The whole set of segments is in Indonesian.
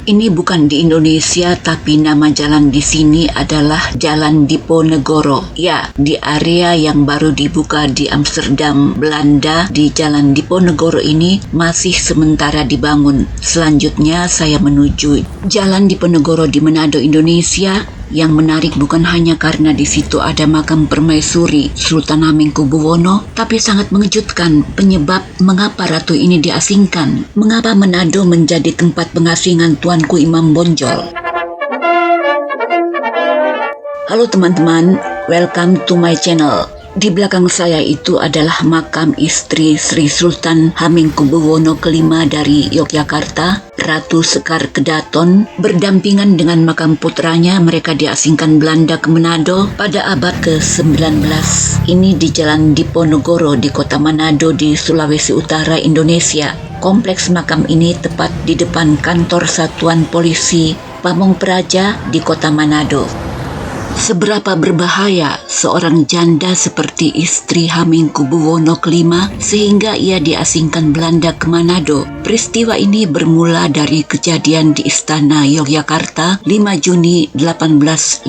Ini bukan di Indonesia, tapi nama jalan di sini adalah Jalan Diponegoro. Ya, di area yang baru dibuka di Amsterdam, Belanda, di Jalan Diponegoro ini masih sementara dibangun. Selanjutnya saya menuju Jalan Diponegoro di Manado, Indonesia. Yang menarik bukan hanya karena di situ ada makam permaisuri Sultan Hamengkubuwono, tapi sangat mengejutkan penyebab mengapa ratu ini diasingkan. Mengapa Manado menjadi tempat pengasingan Tuanku Imam Bonjol? Halo teman-teman, welcome to my channel. Di belakang saya itu adalah makam istri Sri Sultan Hamengkubuwono kelima dari Yogyakarta, Ratu Sekar Kedaton. Berdampingan dengan makam putranya, mereka diasingkan Belanda ke Manado pada abad ke-19. Ini di Jalan Diponegoro di kota Manado di Sulawesi Utara, Indonesia. Kompleks makam ini tepat di depan kantor Satuan Polisi Pamong Praja di kota Manado. Seberapa berbahaya seorang janda seperti istri Hamengkubuwono kelima sehingga ia diasingkan Belanda ke Manado? Peristiwa ini bermula dari kejadian di Istana Yogyakarta 5 Juni 1855.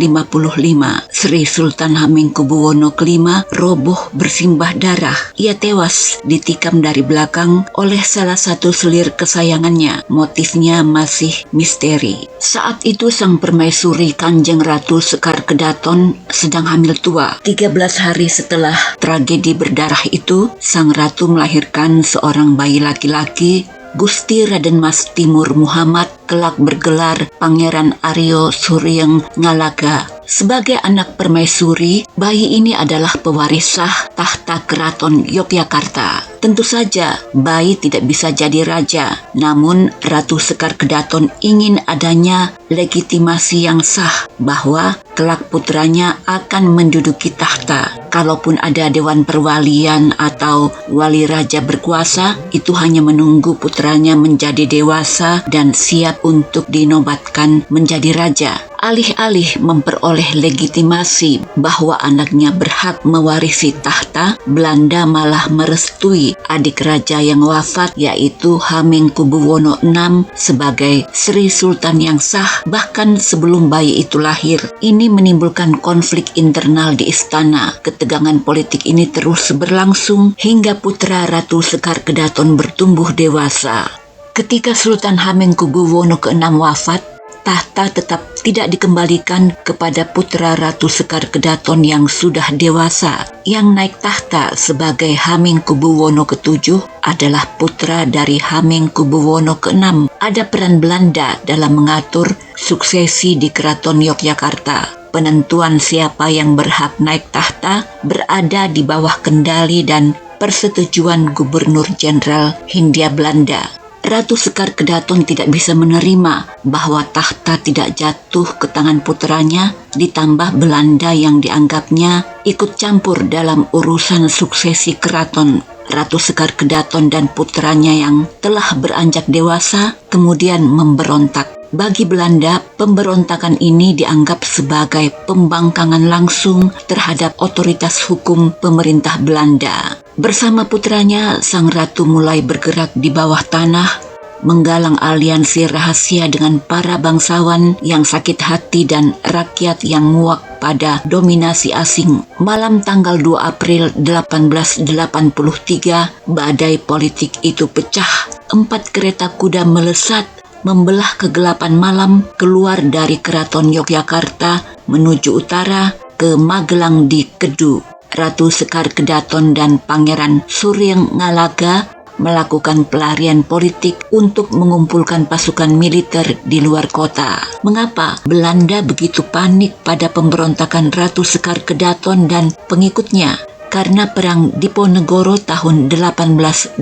Sri Sultan Hamengkubuwono kelima roboh bersimbah darah. Ia tewas ditikam dari belakang oleh salah satu selir kesayangannya. Motifnya masih misteri. Saat itu sang permaisuri Kanjeng Ratu Sekar Kedaton sedang hamil tua. 13 hari setelah tragedi berdarah itu, sang ratu melahirkan seorang bayi laki-laki, Gusti Raden Mas Timur Muhammad, kelak bergelar Pangeran Aryo Suryeng Ngalaga. Sebagai anak permaisuri, bayi ini adalah pewaris sah tahta Keraton Yogyakarta. Tentu saja, bayi tidak bisa jadi raja, namun Ratu Sekar Kedaton ingin adanya legitimasi yang sah bahwa kelak putranya akan menduduki tahta. Kalaupun ada dewan perwalian atau wali raja berkuasa, itu hanya menunggu putranya menjadi dewasa dan siap untuk dinobatkan menjadi raja. Alih-alih memperoleh legitimasi bahwa anaknya berhak mewarisi tahta, Belanda malah merestui adik raja yang wafat, yaitu Hamengkubuwono VI sebagai Sri Sultan yang sah bahkan sebelum bayi itu lahir. Ini menimbulkan konflik internal di istana. Ketegangan politik ini terus berlangsung hingga putra Ratu Sekar Kedaton bertumbuh dewasa. Ketika Sultan Hamengkubuwono ke-6 wafat, tahta tetap tidak dikembalikan kepada putra Ratu Sekar Kedaton yang sudah dewasa. Yang naik tahta sebagai Hamengkubuwono ke-7 adalah putra dari Hamengkubuwono ke-6. Ada peran Belanda dalam mengatur suksesi di Keraton Yogyakarta. Penentuan siapa yang berhak naik tahta berada di bawah kendali dan persetujuan Gubernur Jenderal Hindia Belanda. Ratu Sekar Kedaton tidak bisa menerima bahwa tahta tidak jatuh ke tangan putranya, ditambah Belanda yang dianggapnya ikut campur dalam urusan suksesi keraton. Ratu Sekar Kedaton dan putranya yang telah beranjak dewasa kemudian memberontak. Bagi Belanda, pemberontakan ini dianggap sebagai pembangkangan langsung terhadap otoritas hukum pemerintah Belanda. Bersama putranya, sang ratu mulai bergerak di bawah tanah, menggalang aliansi rahasia dengan para bangsawan yang sakit hati dan rakyat yang muak pada dominasi asing. Malam tanggal 2 April 1883, badai politik itu pecah. 4 kereta kuda melesat, membelah kegelapan malam keluar dari Keraton Yogyakarta menuju utara ke Magelang di Kedu. Ratu Sekar Kedaton dan Pangeran Suryeng Ngalaga melakukan pelarian politik untuk mengumpulkan pasukan militer di luar kota. Mengapa Belanda begitu panik pada pemberontakan Ratu Sekar Kedaton dan pengikutnya? Karena perang Diponegoro tahun 1825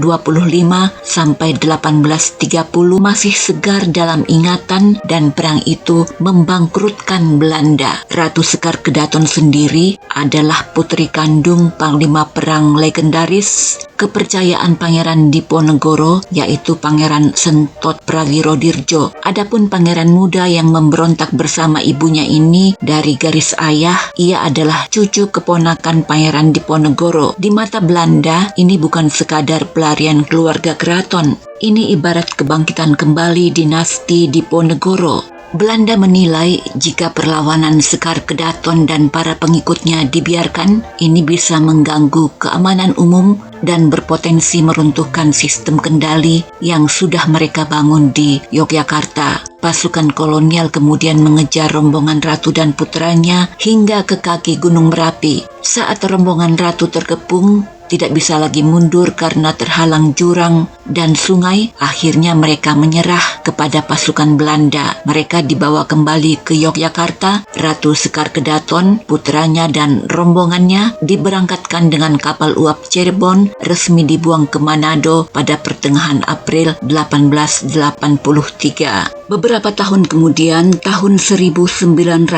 sampai 1830 masih segar dalam ingatan dan perang itu membangkrutkan Belanda. Ratu Sekar Kedaton sendiri adalah putri kandung panglima perang legendaris kepercayaan Pangeran Diponegoro, yaitu Pangeran Sentot Prawirodirjo. Adapun pangeran muda yang memberontak bersama ibunya ini dari garis ayah, ia adalah cucu keponakan Pangeran Diponegoro. Di mata Belanda, ini bukan sekadar pelarian keluarga keraton. Ini ibarat kebangkitan kembali dinasti Diponegoro. Belanda menilai jika perlawanan Sekar Kedaton dan para pengikutnya dibiarkan, ini bisa mengganggu keamanan umum dan berpotensi meruntuhkan sistem kendali yang sudah mereka bangun di Yogyakarta. Pasukan kolonial kemudian mengejar rombongan ratu dan putranya hingga ke kaki Gunung Merapi. Saat rombongan ratu terkepung, tidak bisa lagi mundur karena terhalang jurang dan sungai. Akhirnya mereka menyerah kepada pasukan Belanda. Mereka dibawa kembali ke Yogyakarta. Ratu Sekar Kedaton, putranya dan rombongannya diberangkatkan dengan kapal uap Cirebon, resmi dibuang ke Manado pada pertengahan April 1883. Beberapa tahun kemudian, tahun 1901,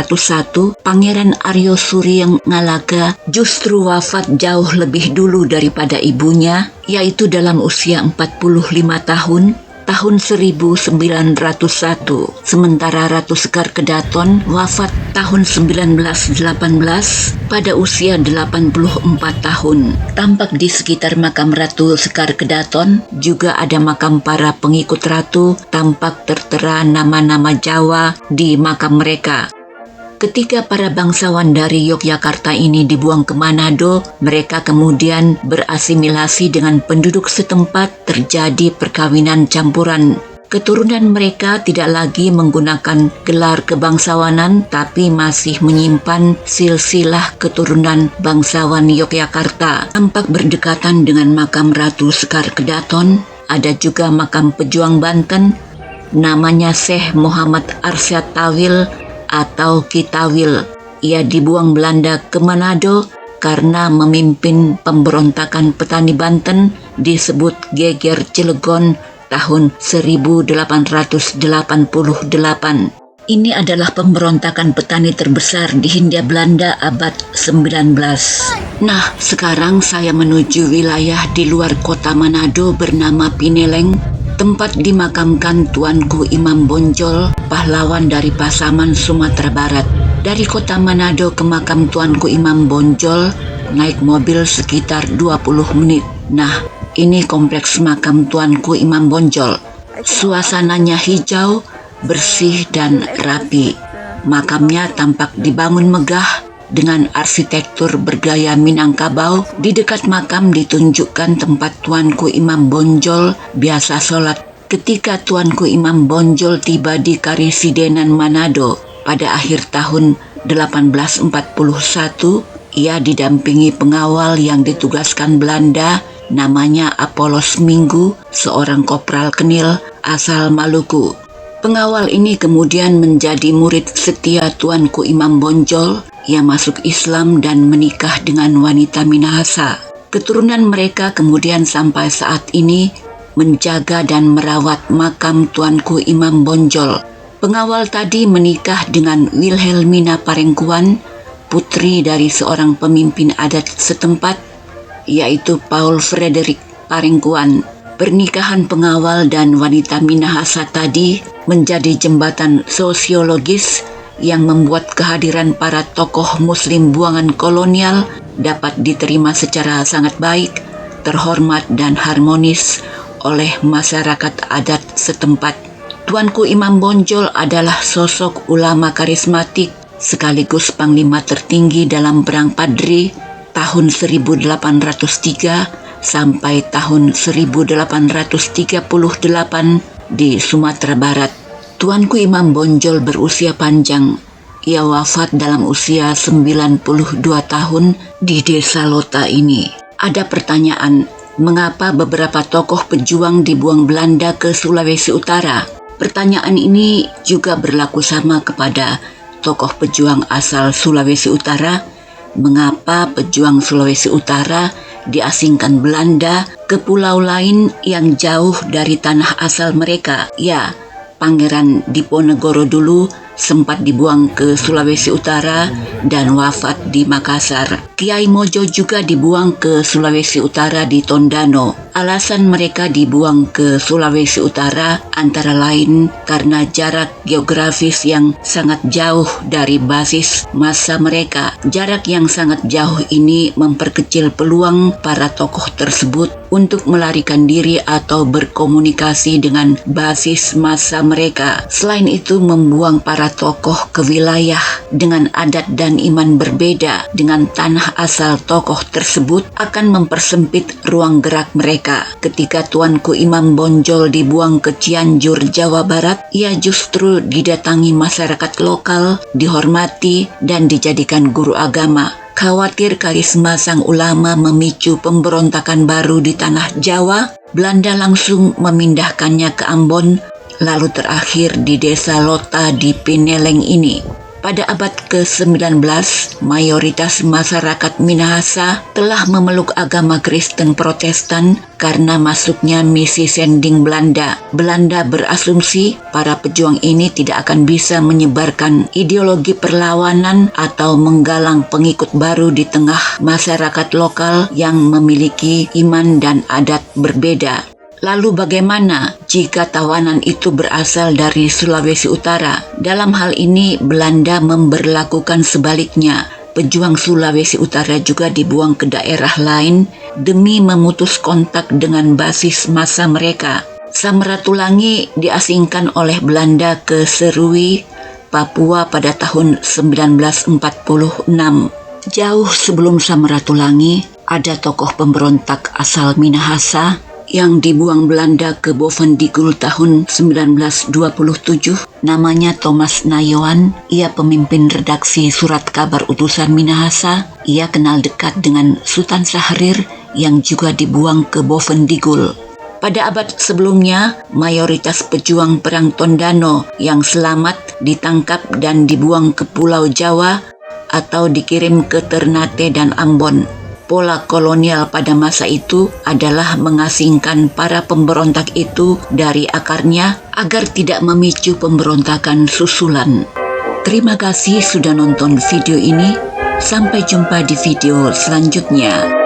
Pangeran Aryo Suryeng Ngalaga justru wafat jauh lebih dulu daripada ibunya, yaitu dalam usia 45 tahun, tahun 1901. Sementara Ratu Sekar Kedaton wafat tahun 1918 pada usia 84 tahun. Tampak di sekitar makam Ratu Sekar Kedaton juga ada makam para pengikut ratu, tampak tertera nama-nama Jawa di makam mereka. Ketika para bangsawan dari Yogyakarta ini dibuang ke Manado, mereka kemudian berasimilasi dengan penduduk setempat, terjadi perkawinan campuran. Keturunan mereka tidak lagi menggunakan gelar kebangsawanan, tapi masih menyimpan silsilah keturunan bangsawan Yogyakarta. Tampak berdekatan dengan makam Ratu Sekar Kedaton, ada juga makam pejuang Banten, namanya Syekh Muhammad Arsyad Tawil atau Kitawil. Ia dibuang Belanda ke Manado karena memimpin pemberontakan petani Banten disebut Geger Cilegon tahun 1888. Ini adalah pemberontakan petani terbesar di Hindia Belanda abad 19. Nah, sekarang saya menuju wilayah di luar kota Manado bernama Pineleng, tempat dimakamkan Tuanku Imam Bonjol, pahlawan dari Pasaman, Sumatera Barat. Dari kota Manado ke makam Tuanku Imam Bonjol, naik mobil sekitar 20 menit. Nah, ini kompleks makam Tuanku Imam Bonjol. Suasananya hijau, bersih dan rapi. Makamnya tampak dibangun megah dengan arsitektur bergaya Minangkabau. Di dekat makam ditunjukkan tempat Tuanku Imam Bonjol biasa sholat. Ketika Tuanku Imam Bonjol tiba di Karisidenan Manado pada akhir tahun 1841, ia didampingi pengawal yang ditugaskan Belanda, namanya Apolos Minggu, seorang kopral kenil asal Maluku. Pengawal ini kemudian menjadi murid setia Tuanku Imam Bonjol. Ia masuk Islam dan menikah dengan wanita Minahasa. Keturunan mereka kemudian sampai saat ini menjaga dan merawat makam Tuanku Imam Bonjol. Pengawal tadi menikah dengan Wilhelmina Parengkuan, putri dari seorang pemimpin adat setempat, yaitu Paul Frederick Parengkuan. Pernikahan pengawal dan wanita Minahasa tadi menjadi jembatan sosiologis yang membuat kehadiran para tokoh muslim buangan kolonial dapat diterima secara sangat baik, terhormat dan harmonis oleh masyarakat adat setempat. Tuanku Imam Bonjol adalah sosok ulama karismatik sekaligus panglima tertinggi dalam Perang Padri tahun 1803 sampai tahun 1838 di Sumatera Barat. Tuanku Imam Bonjol berusia panjang. Ia wafat dalam usia 92 tahun di desa Lota ini. Ada pertanyaan, mengapa beberapa tokoh pejuang dibuang Belanda ke Sulawesi Utara? Pertanyaan ini juga berlaku sama kepada tokoh pejuang asal Sulawesi Utara. Mengapa pejuang Sulawesi Utara diasingkan Belanda ke pulau lain yang jauh dari tanah asal mereka? Ya, Pangeran Diponegoro dulu sempat dibuang ke Sulawesi Utara dan wafat di Makassar. Kiai Mojo juga dibuang ke Sulawesi Utara di Tondano. Alasan mereka dibuang ke Sulawesi Utara antara lain karena jarak geografis yang sangat jauh dari basis massa mereka. Jarak yang sangat jauh ini memperkecil peluang para tokoh tersebut untuk melarikan diri atau berkomunikasi dengan basis massa mereka. Selain itu, membuang para tokoh ke wilayah dengan adat dan iman berbeda dengan tanah asal tokoh tersebut akan mempersempit ruang gerak mereka. Ketika Tuanku Imam Bonjol dibuang ke Cianjur, Jawa Barat, ia justru didatangi masyarakat lokal, dihormati, dan dijadikan guru agama. Khawatir karisma sang ulama memicu pemberontakan baru di tanah Jawa, Belanda langsung memindahkannya ke Ambon, lalu terakhir di desa Lota di Pineleng ini. Pada abad ke-19, mayoritas masyarakat Minahasa telah memeluk agama Kristen Protestan karena masuknya misi sending Belanda. Belanda berasumsi para pejuang ini tidak akan bisa menyebarkan ideologi perlawanan atau menggalang pengikut baru di tengah masyarakat lokal yang memiliki iman dan adat berbeda. Lalu bagaimana jika tawanan itu berasal dari Sulawesi Utara? Dalam hal ini Belanda memberlakukan sebaliknya. Pejuang Sulawesi Utara juga dibuang ke daerah lain demi memutus kontak dengan basis massa mereka. Samratulangi diasingkan oleh Belanda ke Serui, Papua pada tahun 1946. Jauh sebelum Samratulangi, ada tokoh pemberontak asal Minahasa yang dibuang Belanda ke Bovendigul tahun 1927, namanya Thomas Nayoan. Ia pemimpin redaksi surat kabar utusan Minahasa. Ia kenal dekat dengan Sultan Syahrir yang juga dibuang ke Bovendigul. Pada abad sebelumnya, mayoritas pejuang perang Tondano yang selamat ditangkap dan dibuang ke Pulau Jawa atau dikirim ke Ternate dan Ambon. Pola kolonial pada masa itu adalah mengasingkan para pemberontak itu dari akarnya agar tidak memicu pemberontakan susulan. Terima kasih sudah nonton video ini. Sampai jumpa di video selanjutnya.